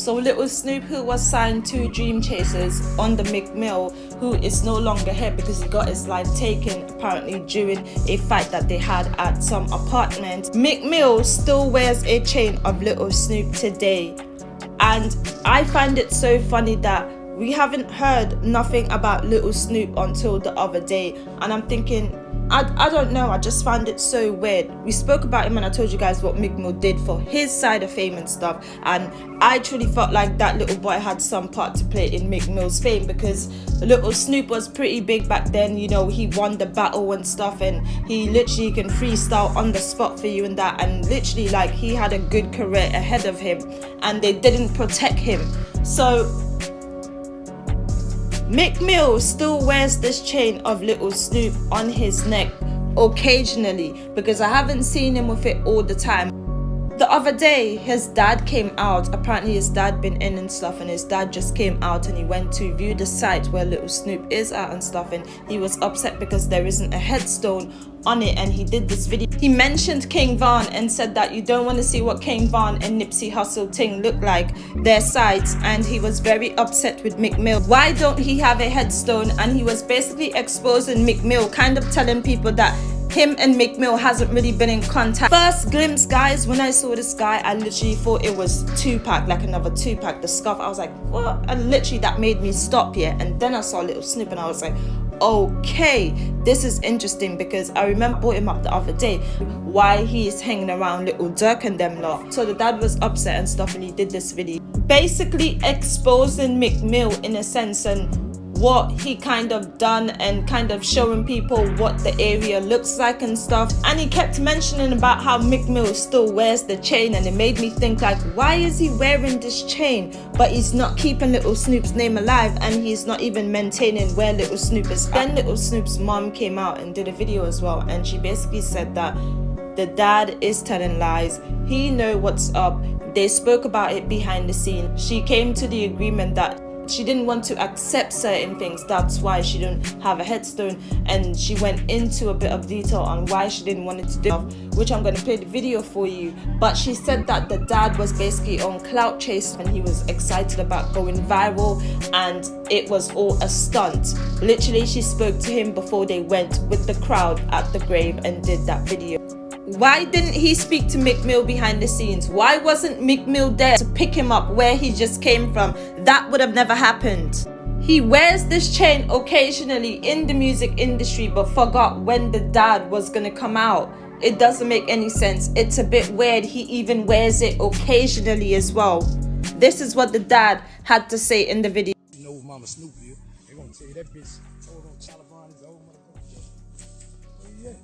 So Little Snoop, who was signed to Dream Chasers under Meek Mill, who is no longer here because he got his life taken apparently during a fight that they had at some apartment. Meek Mill still wears a chain of Little Snoop today. And I find it so funny that we haven't heard nothing about Little Snoop until the other day. And I'm thinking, I don't know, I just find it so weird. We spoke about him and I told you guys what Meek Mill did for his side of fame and stuff. And I truly felt like that little boy had some part to play in Meek Mill's fame, because Little Snoop was pretty big back then. You know, he won the battle and stuff, and he literally can freestyle on the spot for you and that. And literally, like, he had a good career ahead of him and they didn't protect him. So Meek Mill still wears this chain of Little Snoop on his neck occasionally, because I haven't seen him with it all the time. The other day, his dad came out. Apparently his dad been in and stuff, and his dad just came out and he went to view the site where Little Snoop is at and stuff, and he was upset because there isn't a headstone on it. And he did this video. He mentioned King Von and said that you don't want to see what King Von and Nipsey Hussle thing look like, their sides, and he was very upset with Meek Mill. Why don't he have a headstone? And he was basically exposing Meek Mill, kind of telling people that him and Meek Mill hasn't really been in contact. First glimpse, guys, when I saw this guy, I literally thought it was Tupac, like another Tupac, the scuff. I was like, what? And literally that made me stop here. And then I saw Little Snoop and I was like, okay, this is interesting, because I remember I brought him up the other day why he's hanging around Little Durk and them lot. So the dad was upset and stuff, and he did this video basically exposing Meek Mill in a sense, and what he kind of done, and kind of showing people what the area looks like and stuff. And he kept mentioning about how Meek Mill still wears the chain, and it made me think, like, why is he wearing this chain but he's not keeping Little Snoop's name alive, and he's not even maintaining where Little Snoop is. Then Little Snoop's mom came out and did a video as well, and she basically said that the dad is telling lies, he know what's up, they spoke about it behind the scene. She came to the agreement that she didn't want to accept certain things, that's why she didn't have a headstone, and she went into a bit of detail on why she didn't want it to do, which I'm going to play the video for you. But she said that the dad was basically on clout chase and he was excited about going viral, and it was all a stunt. Literally, she spoke to him before they went with the crowd at the grave and did that video. Why didn't he speak to Meek Mill behind the scenes? Why wasn't Meek Mill there to pick him up where he just came from? That would have never happened. He wears this chain occasionally in the music industry, but forgot when the dad was gonna come out. It doesn't make any sense. It's a bit weird. He even wears it occasionally as well. This is what the dad had to say in the video. You know Mama Snoop here. They gonna tell you that bitch told on Chalabon is old motherfucker. Where you at?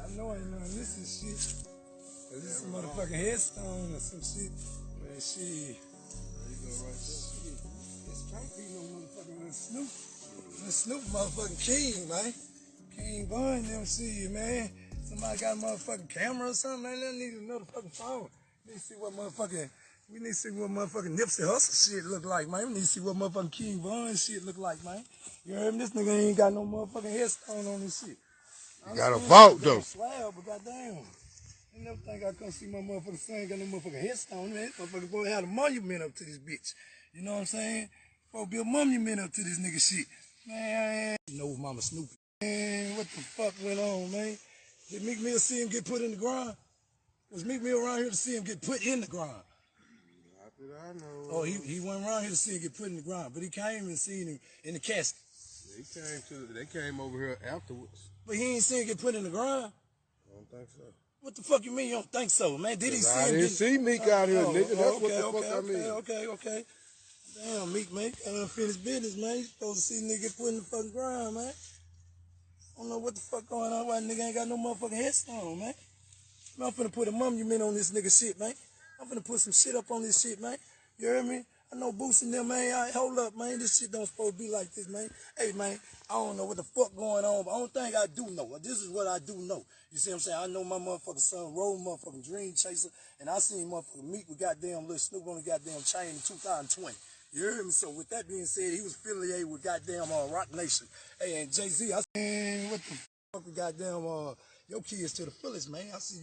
I know I ain't none of this and shit. Cause this is a motherfucking headstone or some shit. Man, shit. There you go right there. Shit. This can't be no motherfucking Little Snoop. Little Snoop motherfucking king, man. King Bun, them shit, man. Somebody got a motherfucking camera or something, man. They need another fucking phone. We need to see what motherfucking Nipsey Hussle shit look like, man. We need to see what motherfucking King Von shit look like, man. You heard me? This nigga ain't got no motherfucking headstone on this shit. You got a vault, though. Slab, but goddamn. I never think I come see my motherfucking son got no motherfucking headstone, man. Motherfucker boy had a monument up to this bitch. You know what I'm saying? Supposed to be a monument up to this nigga shit. Man, you know Mama Snoop. Man, what the fuck went on, man? Did Meek Mill see him get put in the ground? Was Meek Mill around here to see him get put in the ground? Not that I know. Oh, he went around here to see him get put in the ground, but he came and seen him in the casket. They came over here afterwards. But he ain't seen him get put in the ground? I don't think so. What the fuck you mean you don't think so, man? Did he see him? I didn't see Meek out here, nigga. That's what the fuck I mean. Okay. Damn, Meek, man. Unfinished business, man. You supposed to see nigga get put in the fucking ground, man. I don't know what the fuck going on. Why nigga ain't got no motherfucking headstone, man. I'm finna put a monument on this nigga shit, man. I'm finna put some shit up on this shit, man. You heard me? I know Boost and them, man. Hold up, man. This shit don't supposed to be like this, man. Hey, man, I don't know what the fuck going on, but the only thing I do know, this is what I do know. You see what I'm saying? I know my motherfucking son Roll, motherfucking Dream Chaser, and I seen motherfucking Meek with goddamn Little Snoop on the goddamn chain in 2020. You heard me? So with that being said, he was affiliated with goddamn Rock Nation. Hey, and Jay-Z, I said, what the fuck with goddamn your kids to the fullest, man. I see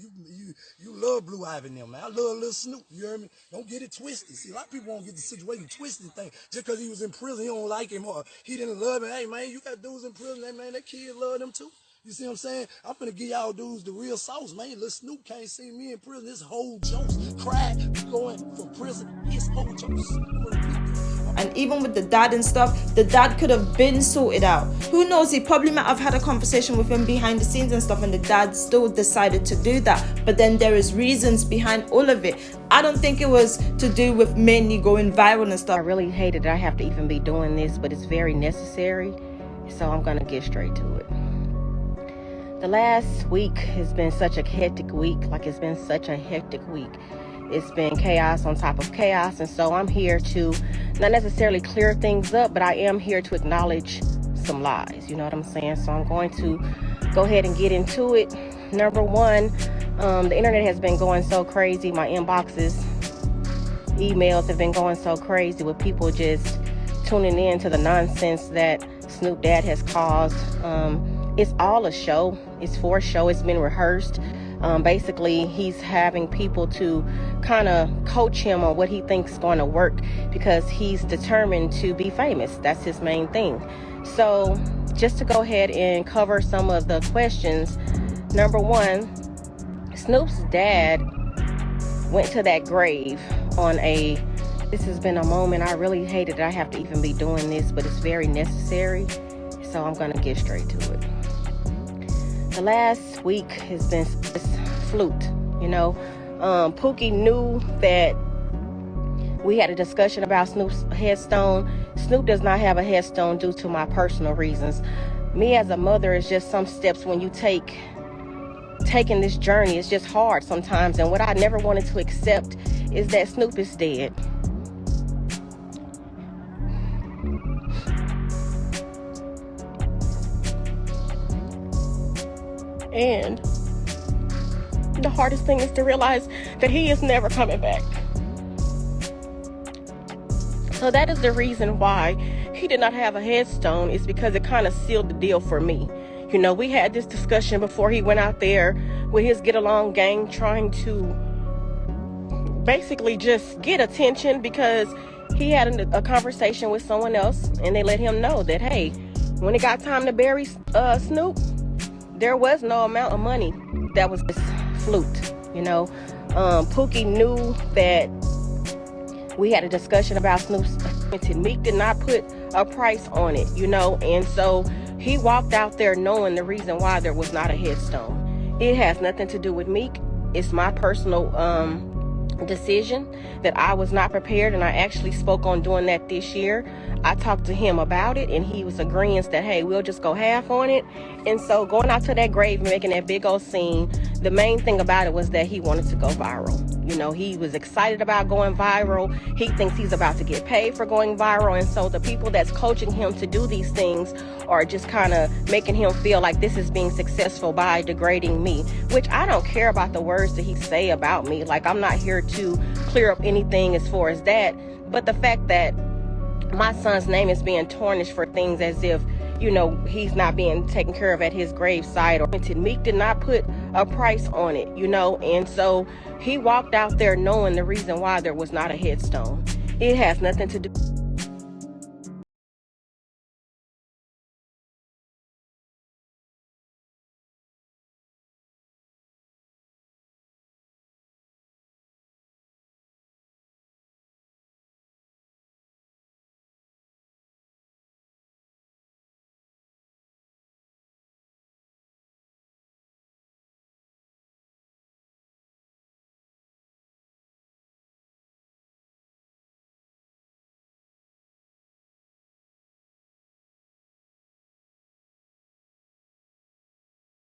you love Blue Ivy and them, man. I love Little Snoop. You heard me? Don't get it twisted. See, a lot of people won't get the situation twisted thing. Just because he was in prison, he don't like him or he didn't love him. Hey, man, you got dudes in prison, hey, man, that kid love them too. You see what I'm saying? I'm finna give y'all dudes the real sauce, man. Little Snoop can't see me in prison. This whole jokes. Cried going from prison. It's whole jokes. And even with the dad and stuff, the dad could have been sorted out. Who knows, he probably might have had a conversation with him behind the scenes and stuff, and the dad still decided to do that. But then there is reasons behind all of it. I don't think it was to do with mainly going viral and stuff. I really hated that I have to even be doing this, but it's very necessary. So I'm gonna get straight to it. The last week has been such a hectic week. It's been such a hectic week. It's been chaos on top of chaos, and so I'm here to not necessarily clear things up, but I am here to acknowledge some lies. You know what I'm saying? So I'm going to go ahead and get into it. Number one, the internet has been going so crazy. My inboxes, emails have been going so crazy with people just tuning in to the nonsense that Snoop Dad has caused. It's all a show. It's for a show. It's been rehearsed. Basically, he's having people to kind of coach him on what he thinks is going to work because he's determined to be famous. That's his main thing. So just to go ahead and cover some of the questions. Number one, Snoop's dad went to that grave on this has been a moment. I really hated that I have to even be doing this, but it's very necessary. So I'm going to get straight to it. The last week has been flute, you know. Pookie knew that we had a discussion about Snoop's headstone. Snoop does not have a headstone due to my personal reasons. Me as a mother is just some steps when you taking this journey. It's just hard sometimes, and what I never wanted to accept is that Snoop is dead. And the hardest thing is to realize that he is never coming back. So that is the reason why he did not have a headstone, is because it kind of sealed the deal for me. You know, we had this discussion before he went out there with his Get Along gang, trying to basically just get attention because he had a conversation with someone else, and they let him know that, hey, when it got time to bury Snoop, there was no amount of money that was this flute, you know. Pookie knew that we had a discussion about Snoop's. Meek did not put a price on it, you know, and so he walked out there knowing the reason why there was not a headstone. It has nothing to do with Meek. It's my personal decision that I was not prepared, and I actually spoke on doing that this year. I talked to him about it, and he was agreeing that, hey, we'll just go half on it. And so going out to that grave and making that big old scene, the main thing about it was that he wanted to go viral. You know, he was excited about going viral. He thinks he's about to get paid for going viral. And so the people that's coaching him to do these things are just kind of making him feel like this is being successful by degrading me, which I don't care about the words that he say about me. Like, I'm not here to clear up anything as far as that. But the fact that my son's name is being tarnished for things as if, you know, he's not being taken care of at his gravesite. Or Meek did not put a price on it, you know, and so he walked out there knowing the reason why there was not a headstone. It has nothing to do